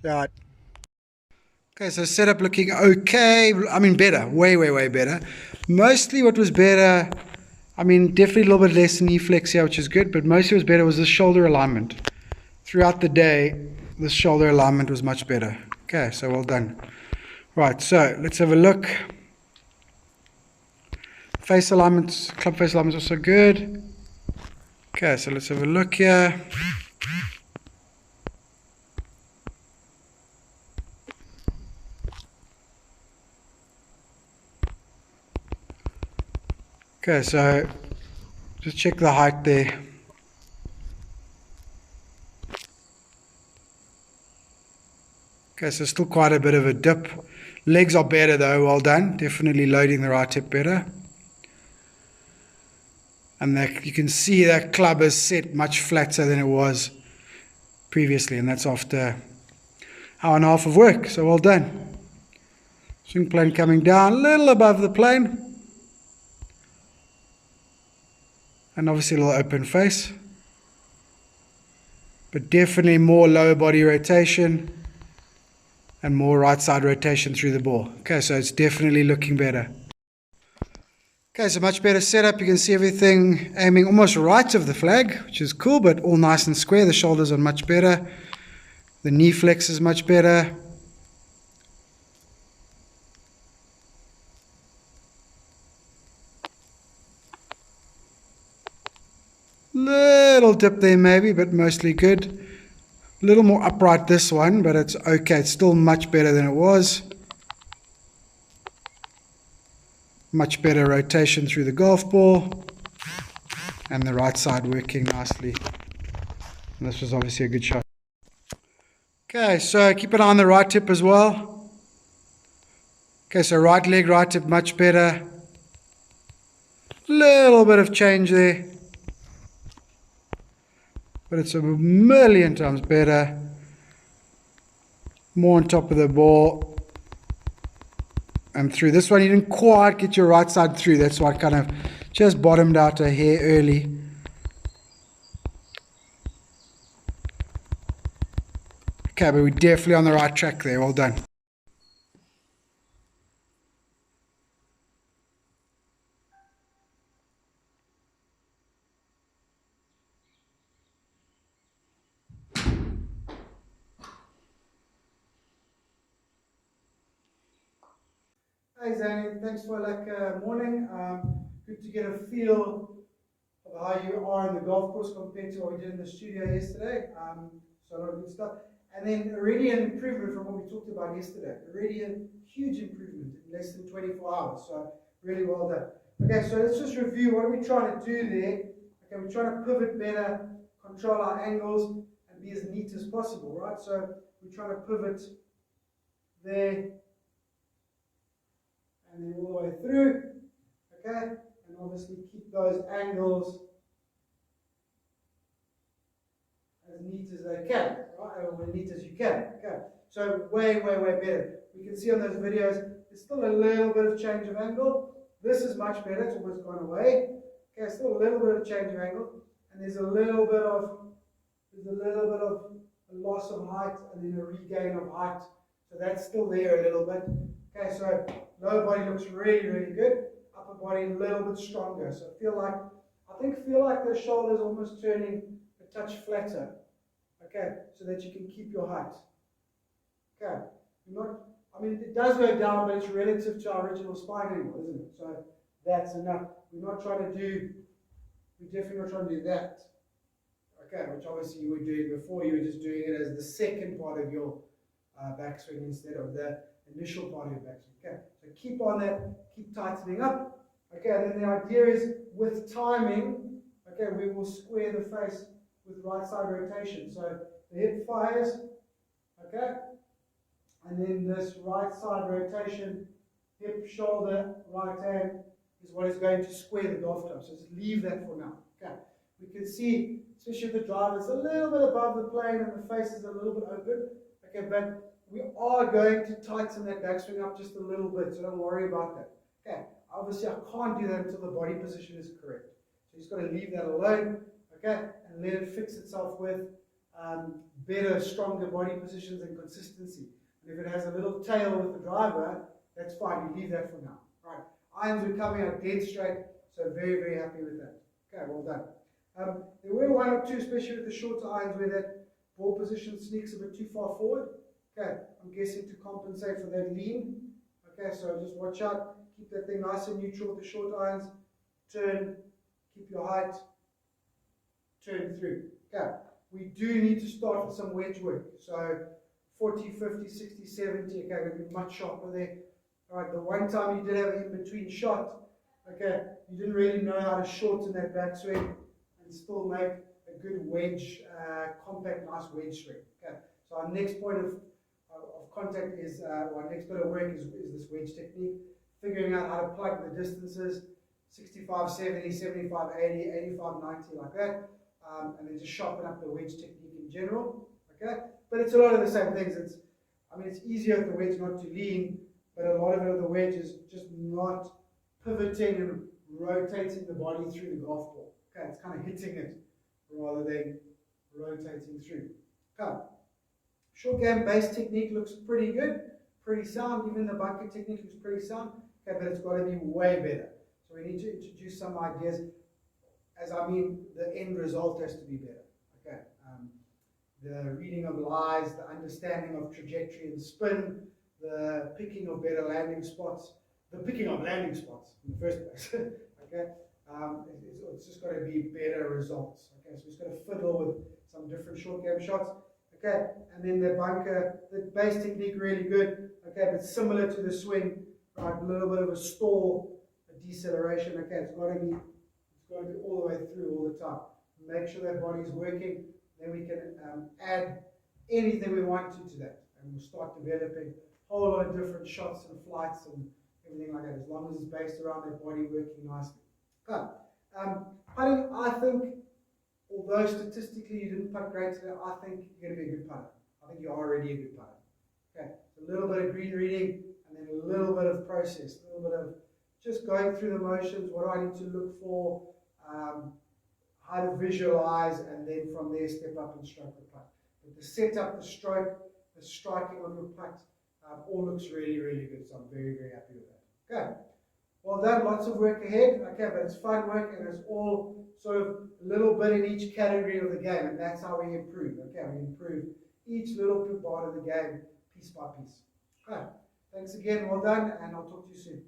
Right. Okay, so setup looking okay. I mean, better. Way better. Mostly what was better, I mean, definitely a little bit less knee flex here, which is good, but mostly what was better was the shoulder alignment. Throughout the day, the shoulder alignment was much better. Okay, so well done. Right, so let's have a look. Face alignments, club face alignments also good. Okay, so let's have a look here. Okay, so just check the height there. Okay, so still quite a bit of a dip. Legs are better though, well done. Definitely loading the right hip better. And that, you can see that club is set much flatter than it was previously, and that's after an hour and a half of work, so well done. Swing plane coming down a little above the plane. And obviously a little open face. But definitely more lower body rotation and more right side rotation through the ball. Okay, so it's definitely looking better. Okay, so much better setup. You can see everything aiming almost right of the flag, which is cool, but all nice and square. The shoulders are much better. The knee flex is much better. Little dip there maybe, but mostly good. A little more upright this one, but it's okay. It's still much better than it was. Much better rotation through the golf ball. And the right side working nicely. And this was obviously a good shot. Okay, so keep an eye on the right tip as well. Okay, so right leg, right tip, much better. Little bit of change there. But it's a million times better. More on top of the ball. And through. This one you didn't quite get your right side through. That's why it kind of just bottomed out a hair early. Okay, but we're definitely on the right track there. Well done. Hey Xaneli, thanks for morning. Good to get a feel of how you are in the golf course compared to what we did in the studio yesterday. So a lot of good stuff. And then already an improvement from what we talked about yesterday. Already a huge improvement in less than 24 hours. So really well done. Okay, so let's just review what are we trying to do there. Okay, we're trying to pivot better, control our angles, and be as neat as possible, right? So we're trying to pivot there and then all the way through. Okay, and obviously keep those angles as neat as they can, right? Or as neat as you can. Okay, so way better. We can see on those videos there's still a little bit of change of angle. This is much better. It's almost gone away. Okay, still a little bit of change of angle, and there's a little bit of a loss of height and then a regain of height. So that's still there a little bit. Okay, so lower body looks really good. Upper body a little bit stronger. So feel like the shoulders almost turning a touch flatter. Okay, so that you can keep your height. Okay, not. I mean, it does go down, but it's relative to our original spine angle, isn't it? So that's enough. We're not trying to do. We're definitely not trying to do that. Okay, which obviously you were doing before. You were just doing it as the second part of your backswing instead of the initial part of your backswing. Okay, so keep on that. Keep tightening up. Okay, and then the idea is with timing. Okay, we will square the face with right side rotation. So the hip fires. Okay, and then this right side rotation, hip, shoulder, right hand, is what is going to square the golf club. So just leave that for now. Okay. We can see, especially the driver, it's a little bit above the plane and the face is a little bit open. Okay, but we are going to tighten that backswing up just a little bit, so don't worry about that. Okay, obviously I can't do that until the body position is correct. So you just got to leave that alone, okay, and let it fix itself with better, stronger body positions and consistency. And if it has a little tail with the driver, that's fine, you leave that for now. Right, irons were coming out dead straight, so very, very happy with that. Okay, well done. There were one or two, especially with the shorter irons, where that ball position sneaks a bit too far forward. Okay, I'm guessing to compensate for that lean. Okay, so just watch out, keep that thing nice and neutral with the short irons. Turn, keep your height, turn through. Okay, we do need to start with some wedge work. So 40, 50, 60, 70, okay, we're going to be much sharper there. Alright, the one time you did have an in-between shot, okay, you didn't really know how to shorten that backswing and still make a good wedge, compact, nice wedge swing. Okay, so our next point of contact is, our next bit of work is this wedge technique, figuring out how to plug the distances, 65, 70, 75, 80, 85, 90, like that, and then just sharpen up the wedge technique in general, okay? But it's a lot of the same things. It's easier with the wedge not to lean, but a lot of it of the wedge is just not pivoting and rotating the body through the golf ball. Okay, it's kind of hitting it rather than rotating through. Okay. Short game base technique looks pretty good, pretty sound. Even the bunker technique looks pretty sound. Okay, but it's got to be way better. So we need to introduce some ideas. The end result has to be better. Okay. The reading of lies, the understanding of trajectory and spin, the picking of better landing spots, the picking of landing spots in the first place. Okay, it's just got to be better results. Okay, so it's got to fiddle with some different short game shots. Okay, and then the bunker, the base technique really good. Okay, but similar to the swing, right? A little bit of a stall, a deceleration. Okay, it's got to be all the way through all the time. Make sure that body's working. Then we can add anything we want to that, and we'll start developing a whole lot of different shots and flights and everything like that, as long as it's based around that body working nicely. Okay. Putting, I think, although statistically you didn't putt great today, I think you're going to be a good putter. I think you're already a good putter. Okay, so a little bit of green reading, and then a little bit of process, a little bit of just going through the motions. What do I need to look for? How to visualize, and then from there step up and stroke the putt. But the setup, the stroke, the striking of your putt, all looks really, really good. So I'm very, very happy with that. Okay, well done. Lots of work ahead. Okay, but it's fun work, and it's all sort of a little bit in each category of the game, and that's how we improve. Okay, we improve each little part of the game piece by piece. Okay, thanks again. Well done, and I'll talk to you soon.